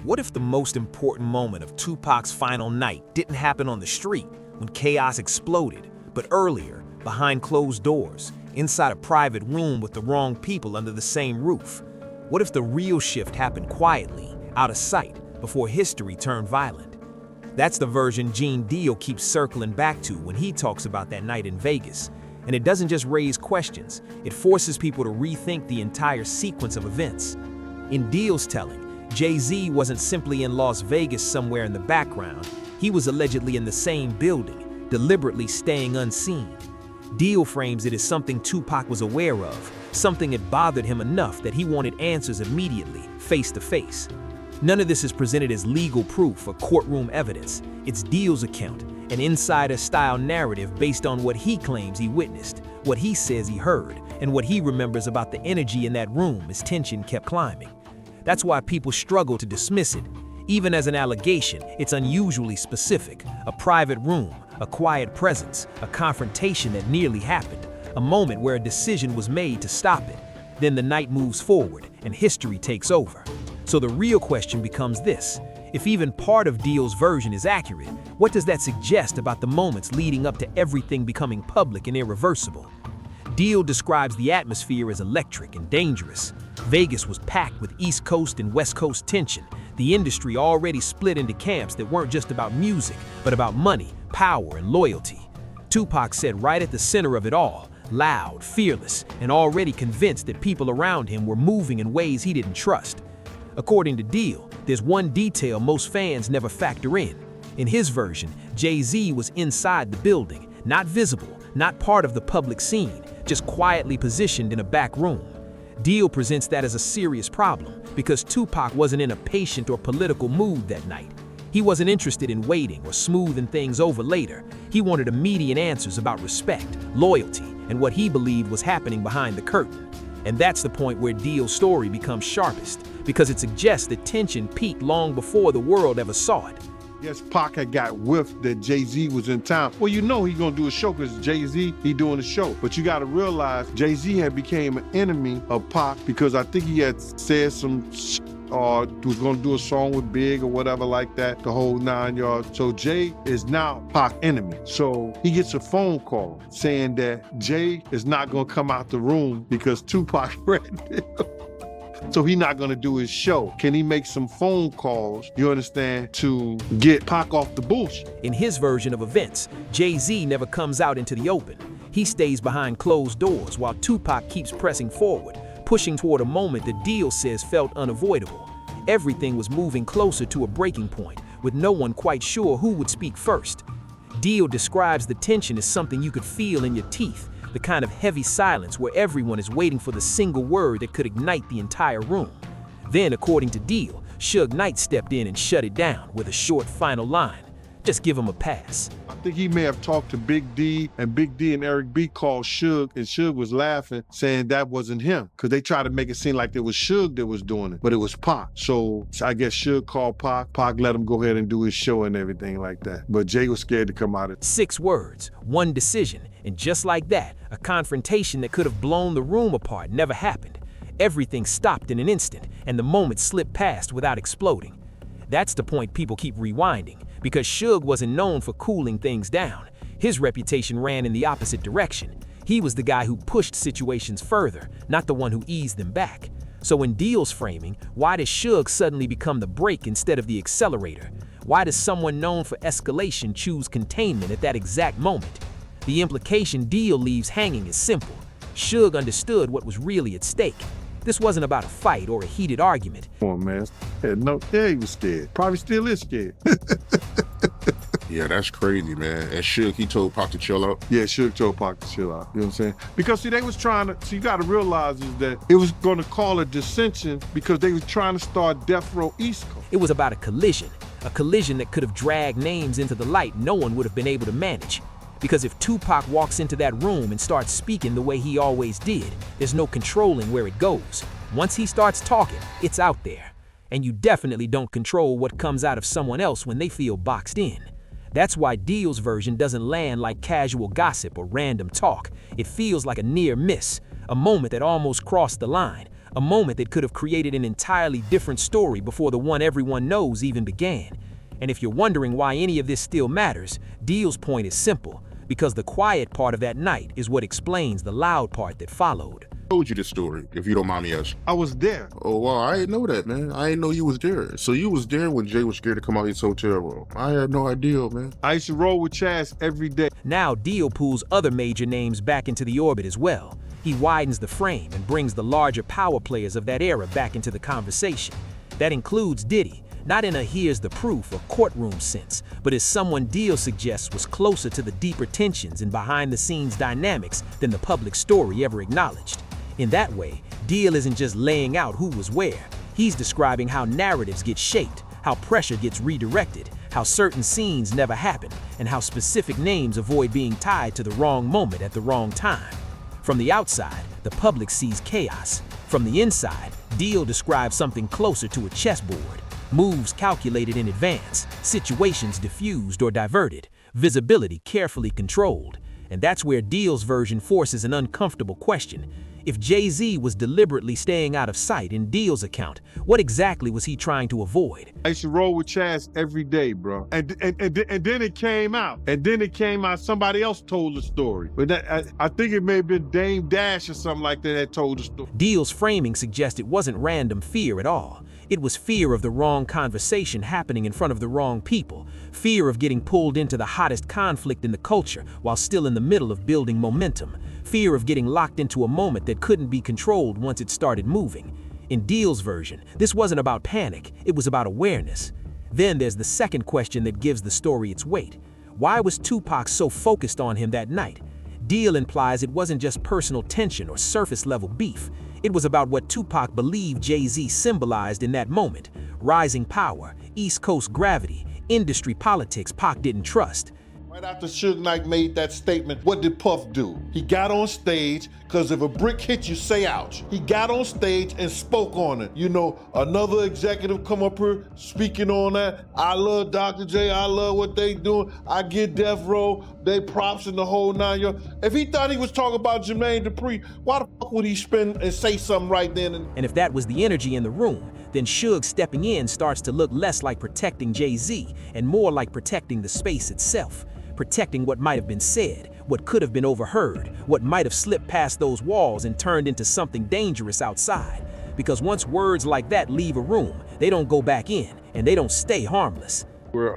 What if the most important moment of Tupac's final night didn't happen on the street when chaos exploded, but earlier, behind closed doors, inside a private room with the wrong people under the same roof? What if the real shift happened quietly, out of sight, before history turned violent? That's the version Gene Deal keeps circling back to when he talks about that night in Vegas. And it doesn't just raise questions, it forces people to rethink the entire sequence of events. In Deal's telling, Jay-Z wasn't simply in Las Vegas somewhere in the background, he was allegedly in the same building, deliberately staying unseen. Deal frames it as something Tupac was aware of, something that bothered him enough that he wanted answers immediately, face to face. None of this is presented as legal proof or courtroom evidence. It's Deal's account, an insider-style narrative based on what he claims he witnessed, what he says he heard, and what he remembers about the energy in that room as tension kept climbing. That's why people struggle to dismiss it. Even as an allegation, it's unusually specific. A private room, a quiet presence, a confrontation that nearly happened, a moment where a decision was made to stop it. Then the night moves forward, and history takes over. So the real question becomes this: if even part of Deal's version is accurate, what does that suggest about the moments leading up to everything becoming public and irreversible? Deal describes the atmosphere as electric and dangerous. Vegas was packed with East Coast and West Coast tension, the industry already split into camps that weren't just about music, but about money, power, and loyalty. Tupac said right at the center of it all, loud, fearless, and already convinced that people around him were moving in ways he didn't trust. According to Deal, there's one detail most fans never factor in. In his version, Jay-Z was inside the building, not visible, not part of the public scene, just quietly positioned in a back room. Deal presents that as a serious problem because Tupac wasn't in a patient or political mood that night. He wasn't interested in waiting or smoothing things over later. He wanted immediate answers about respect, loyalty, and what he believed was happening behind the curtain. And that's the point where Deal's story becomes sharpest, because it suggests that tension peaked long before the world ever saw it. Yes, Pac had got whiff that Jay-Z was in town. Well, you know he gonna do a show because Jay-Z, he doing a show. But you gotta realize Jay-Z had became an enemy of Pac because I think he had said some or was gonna do a song with Big or whatever like that, the whole 9 yards. So Jay is now Pac's enemy. So he gets a phone call saying that Jay is not gonna come out the room because Tupac threatened him. So he's not gonna do his show. Can he make some phone calls, you understand, to get Pac off the bullshit? In his version of events, Jay-Z never comes out into the open. He stays behind closed doors while Tupac keeps pressing forward, pushing toward a moment that Deal says felt unavoidable. Everything was moving closer to a breaking point, with no one quite sure who would speak first. Deal describes the tension as something you could feel in your teeth, the kind of heavy silence where everyone is waiting for the single word that could ignite the entire room. Then, according to Deal, Suge Knight stepped in and shut it down with a short final line: "Just give him a pass." I think he may have talked to Big D and Eric B called Suge, and Suge was laughing, saying that wasn't him, because they tried to make it seem like it was Suge that was doing it, but it was Pac. So I guess Suge called Pac. Pac let him go ahead and do his show and everything like that. But Jay was scared to come out of it. 6 words, one decision, and just like that, a confrontation that could have blown the room apart never happened. Everything stopped in an instant, and the moment slipped past without exploding. That's the point people keep rewinding, because Suge wasn't known for cooling things down. His reputation ran in the opposite direction. He was the guy who pushed situations further, not the one who eased them back. So in Deal's framing, why does Suge suddenly become the brake instead of the accelerator? Why does someone known for escalation choose containment at that exact moment? The implication Deal leaves hanging is simple. Suge understood what was really at stake. This wasn't about a fight or a heated argument. Come on, man. Yeah, he was scared. Probably still is scared. Yeah, that's crazy, man. And Suge, he told Pac to chill out? Yeah, Suge told Pac to chill out. You know what I'm saying? Because, see, they was trying to, you got to realize is that it was going to call a dissension because they was trying to start Death Row East Coast. It was about a collision that could have dragged names into the light no one would have been able to manage. Because if Tupac walks into that room and starts speaking the way he always did, there's no controlling where it goes. Once he starts talking, it's out there. And you definitely don't control what comes out of someone else when they feel boxed in. That's why Deal's version doesn't land like casual gossip or random talk. It feels like a near miss, a moment that almost crossed the line, a moment that could have created an entirely different story before the one everyone knows even began. And if you're wondering why any of this still matters, Deal's point is simple, because the quiet part of that night is what explains the loud part that followed. Told you this story, if you don't mind me asking. I was there. Oh, wow, I didn't know that, man. I didn't know you was there. So you was there when Jay was scared to come out his hotel room. I had no idea, man. I used to roll with Chaz every day. Now Deal pulls other major names back into the orbit as well. He widens the frame and brings the larger power players of that era back into the conversation. That includes Diddy, not in a here's the proof or courtroom sense, but as someone Deal suggests was closer to the deeper tensions and behind-the-scenes dynamics than the public story ever acknowledged. In that way, Deal isn't just laying out who was where. He's describing how narratives get shaped, how pressure gets redirected, how certain scenes never happen, and how specific names avoid being tied to the wrong moment at the wrong time. From the outside, the public sees chaos. From the inside, Deal describes something closer to a chessboard. Moves calculated in advance, situations diffused or diverted, visibility carefully controlled. And that's where Deal's version forces an uncomfortable question. If Jay-Z was deliberately staying out of sight in Deal's account, what exactly was he trying to avoid? I used to roll with Chaz every day, bro. And then it came out. And then it came out, somebody else told the story. But I think it may have been Dame Dash or something like that told the story. Deal's framing suggests it wasn't random fear at all. It was fear of the wrong conversation happening in front of the wrong people, fear of getting pulled into the hottest conflict in the culture while still in the middle of building momentum, fear of getting locked into a moment that couldn't be controlled once it started moving. In Deal's version, this wasn't about panic, it was about awareness. Then there's the second question that gives the story its weight. Why was Tupac so focused on him that night? Deal implies it wasn't just personal tension or surface-level beef. It was about what Tupac believed Jay-Z symbolized in that moment: rising power, East Coast gravity, industry politics Pac didn't trust. Right after Suge Knight made that statement, what did Puff do? He got on stage, because if a brick hits you, say ouch. He got on stage and spoke on it. You know, another executive come up here speaking on that. I love Dr. J, I love what they doing. I get Death Row, they props in the whole 9 yards. If he thought he was talking about Jermaine Dupri, why the fuck would he spin and say something right then? And if that was the energy in the room, then Suge stepping in starts to look less like protecting Jay-Z and more like protecting the space itself. Protecting what might have been said, what could have been overheard, what might have slipped past those walls and turned into something dangerous outside. Because once words like that leave a room, they don't go back in, and they don't stay harmless.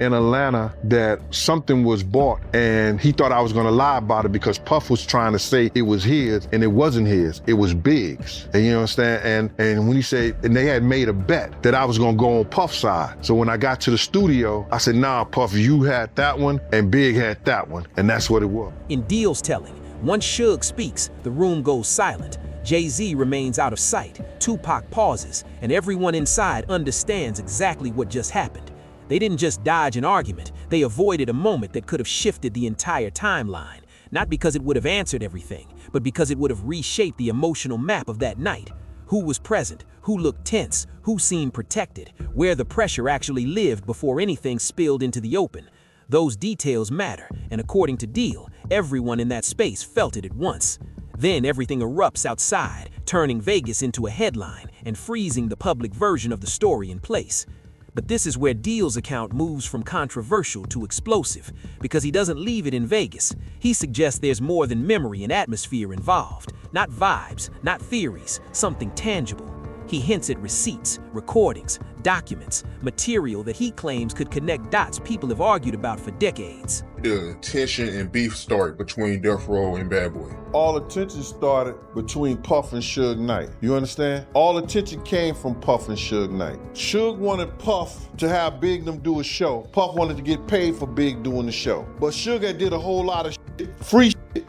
In Atlanta, that something was bought and he thought I was gonna lie about it because Puff was trying to say it was his and it wasn't his, it was Big's. And you understand? And when he said, and they had made a bet that I was gonna go on Puff's side. So when I got to the studio, I said, nah, Puff, you had that one and Big had that one. And that's what it was. In Deal's telling, once Suge speaks, the room goes silent. Jay-Z remains out of sight, Tupac pauses, and everyone inside understands exactly what just happened. They didn't just dodge an argument, they avoided a moment that could have shifted the entire timeline, not because it would have answered everything, but because it would have reshaped the emotional map of that night. Who was present, who looked tense, who seemed protected, where the pressure actually lived before anything spilled into the open. Those details matter, and according to Deal, everyone in that space felt it at once. Then everything erupts outside, turning Vegas into a headline and freezing the public version of the story in place. But this is where Deal's account moves from controversial to explosive, because he doesn't leave it in Vegas. He suggests there's more than memory and atmosphere involved, not vibes, not theories, something tangible. He hints at receipts, recordings, documents, material that he claims could connect dots people have argued about for decades. The tension and beef started between Death Row and Bad Boy. All the tension started between Puff and Suge Knight. You understand? All the tension came from Puff and Suge Knight. Suge wanted Puff to have Big them do a show. Puff wanted to get paid for Big doing the show. But Suge had did a whole lot of free shit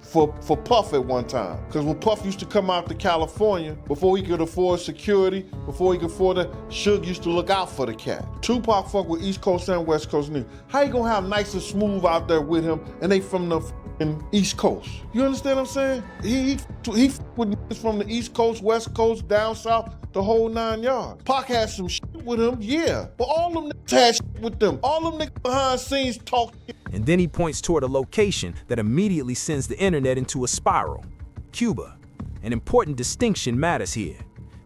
for Puff at one time. Because when Puff used to come out to California, before he could afford security, before he could afford that, Suge used to look out for the cat. Tupac fuck with East Coast and West Coast niggas. How you gonna have nice and smooth out there with him and they from the East Coast? You understand what I'm saying? He with niggas from the East Coast, West Coast, down south, the whole 9 yards. Pac had some shit with him, yeah. But all them niggas had shit with them. All them niggas behind scenes talk shit. And then he points toward a location that immediately sends the internet into a spiral: Cuba. An important distinction matters here.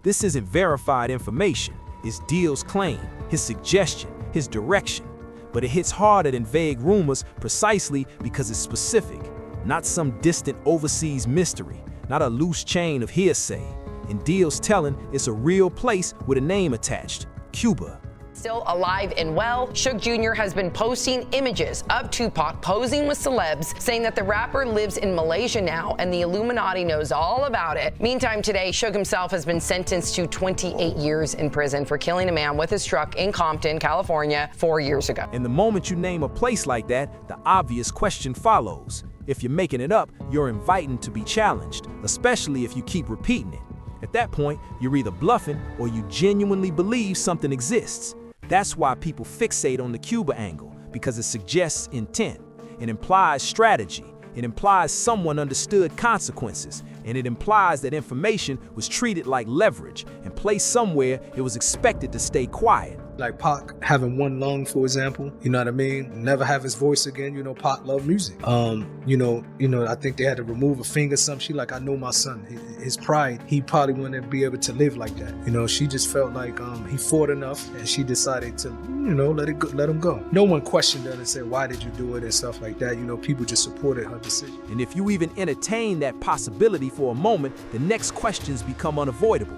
This isn't verified information, it's Deal's claim, his suggestion, his direction. But it hits harder than vague rumors precisely because it's specific, not some distant overseas mystery, not a loose chain of hearsay. In Deal's telling, it's a real place with a name attached, Cuba. Still alive and well, Suge Jr. has been posting images of Tupac posing with celebs, saying that the rapper lives in Malaysia now and the Illuminati knows all about it. Meantime, today, Suge himself has been sentenced to 28 years in prison for killing a man with his truck in Compton, California, 4 years ago. And the moment you name a place like that, the obvious question follows. If you're making it up, you're inviting to be challenged, especially if you keep repeating it. At that point, you're either bluffing or you genuinely believe something exists. That's why people fixate on the Cuba angle, because it suggests intent. It implies strategy. It implies someone understood consequences. And it implies that information was treated like leverage and placed somewhere it was expected to stay quiet. Like Pac having one lung, for example, you know what I mean? Never have his voice again, you know, Pac loved music. I think they had to remove a finger, some shit like, I know my son, his pride, he probably wouldn't be able to live like that. You know, she just felt like he fought enough and she decided to, let him go. No one questioned her and said, why did you do it and stuff like that. You know, people just supported her decision. And if you even entertain that possibility for a moment, the next questions become unavoidable.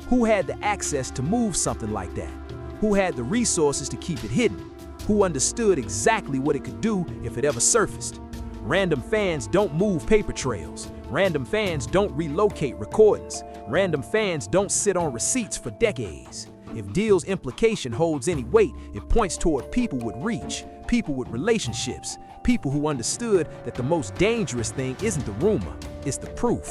Who had the access to move something like that? Who had the resources to keep it hidden? Who understood exactly what it could do if it ever surfaced? Random fans don't move paper trails. Random fans don't relocate recordings. Random fans don't sit on receipts for decades. If Deal's implication holds any weight, it points toward people with reach, people with relationships, people who understood that the most dangerous thing isn't the rumor, it's the proof.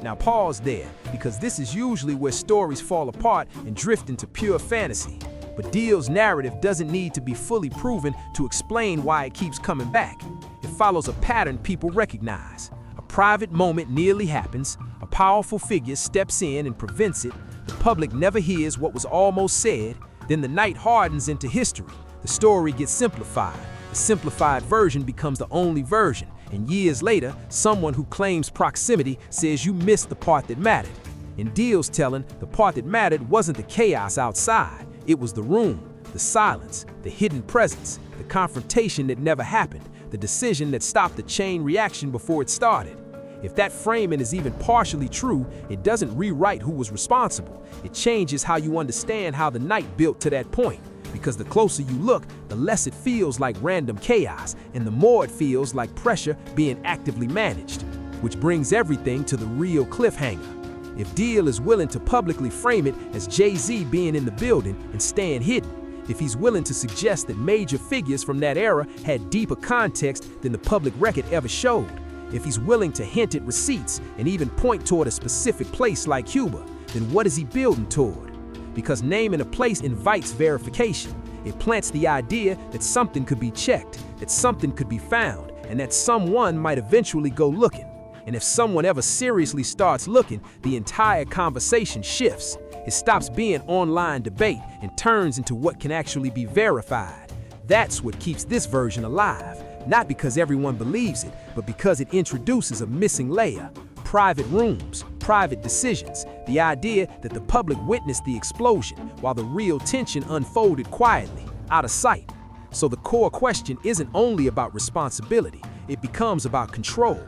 Now pause there, because this is usually where stories fall apart and drift into pure fantasy. But Deal's narrative doesn't need to be fully proven to explain why it keeps coming back. It follows a pattern people recognize. A private moment nearly happens, a powerful figure steps in and prevents it, the public never hears what was almost said, then the night hardens into history. The story gets simplified. The simplified version becomes the only version, and years later, someone who claims proximity says you missed the part that mattered. In Deal's telling, the part that mattered wasn't the chaos outside. It was the room, the silence, the hidden presence, the confrontation that never happened, the decision that stopped the chain reaction before it started. If that framing is even partially true, it doesn't rewrite who was responsible. It changes how you understand how the night built to that point. Because the closer you look, the less it feels like random chaos, and the more it feels like pressure being actively managed. Which brings everything to the real cliffhanger. If Deal is willing to publicly frame it as Jay-Z being in the building and staying hidden, if he's willing to suggest that major figures from that era had deeper context than the public record ever showed, if he's willing to hint at receipts and even point toward a specific place like Cuba, then what is he building toward? Because naming a place invites verification. It plants the idea that something could be checked, that something could be found, and that someone might eventually go looking. And if someone ever seriously starts looking, the entire conversation shifts. It stops being online debate and turns into what can actually be verified. That's what keeps this version alive, not because everyone believes it, but because it introduces a missing layer. Private rooms, private decisions, the idea that the public witnessed the explosion while the real tension unfolded quietly, out of sight. So the core question isn't only about responsibility, it becomes about control.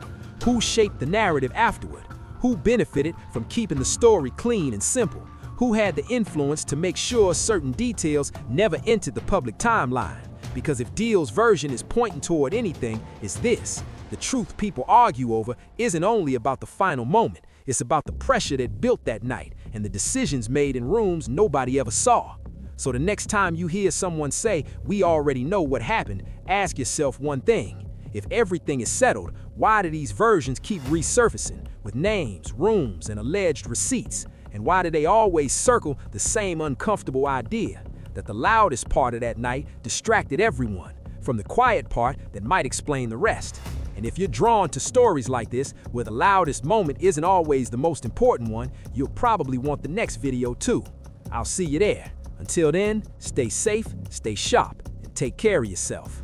Who shaped the narrative afterward? Who benefited from keeping the story clean and simple? Who had the influence to make sure certain details never entered the public timeline? Because if Deal's version is pointing toward anything, it's this. The truth people argue over isn't only about the final moment, it's about the pressure that built that night and the decisions made in rooms nobody ever saw. So the next time you hear someone say, "We already know what happened," ask yourself one thing. If everything is settled, why do these versions keep resurfacing with names, rooms, and alleged receipts? And why do they always circle the same uncomfortable idea that the loudest part of that night distracted everyone from the quiet part that might explain the rest? And if you're drawn to stories like this, where the loudest moment isn't always the most important one, you'll probably want the next video too. I'll see you there. Until then, stay safe, stay sharp, and take care of yourself.